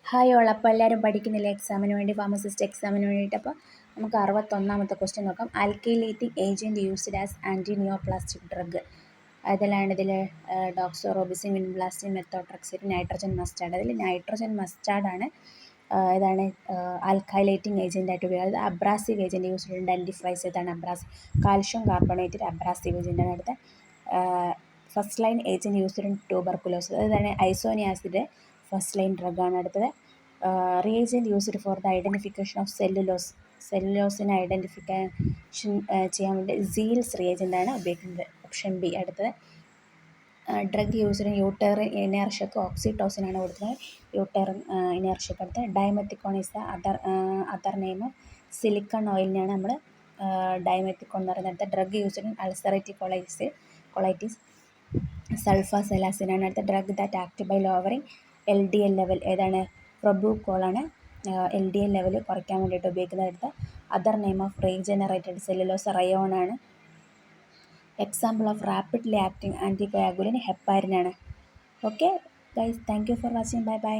Hi all. അപ്പോൾ എല്ലാവരും പഠിക്കുന്നില്ല എക്സാമിന് വേണ്ടി, ഫാർമസിസ്റ്റ് എക്സാമിന് വേണ്ടിയിട്ട്. അപ്പോൾ നമുക്ക് 61ാമത്തെ ക്വസ്റ്റ്യൻ നോക്കാം. Alkylating agent used as antineoplastic drug. അതിലാണ് ഇതിൽ doxorubicin, vinblastine, methotrexate, nitrogen mustard. അതിൽ നൈട്രജൻ മസ്റ്റാർഡാണ് ഇതാണ് ആൽക്കൈലേറ്റിംഗ് ഏജൻറ്റായിട്ട് ഉപയോഗിക്കുന്നത്. Abrasive agent used dentifrice. ഇതാണ് അബ്രാസീവ്. കാൽഷ്യം കാർബണേറ്റ് അബ്രാസീവ് ഏജൻറ്റാണ്. അടുത്ത first line agent used in tuberculosis. അതാണ് ഐസോനിയാസിഡ് ഫസ്റ്റ് ലൈൻ ഡ്രഗാണ്. അടുത്തത് reagent used for the identification of സെല്ലുലോസിനെ ഐഡൻറ്റിഫിക്കേഷൻ ചെയ്യാൻ വേണ്ടി സീൽസ് റിയേജൻ്റാണ് ഉപയോഗിക്കുന്നത്. Option B. അടുത്തത് ഡ്രഗ് യൂസ്ഡ് ഇൻ യൂട്ടറിൻ ഇനേർഷ്യക്ക് ഓക്സിറ്റോസിനാണ് കൊടുക്കുന്നത്. യൂട്ടറിൻ ഇനേർഷ്യക്ക്. അടുത്ത് dimethicone is the other name of silicone ഓയിലിനാണ് നമ്മൾ ഡൈമെത്തിക്കോൺ എന്ന് പറയുന്നത്. അടുത്ത drug used in ulcerative colitis സൾഫാസെലാസിനാണ്. അടുത്ത drug that act by lowering LDL level. ഏതാണ്? പ്രൊബുക്കോളാണ് LDL ലെവൽ കുറയ്ക്കാൻ വേണ്ടിയിട്ട് ഉപയോഗിക്കുന്നത്. അടുത്ത other name of regenerated cellulose റയോണാണ്. Example of rapidly acting anticoagulant ഹെപ്പാരിനാണ്. Okay guys, thank you for watching. Bye by.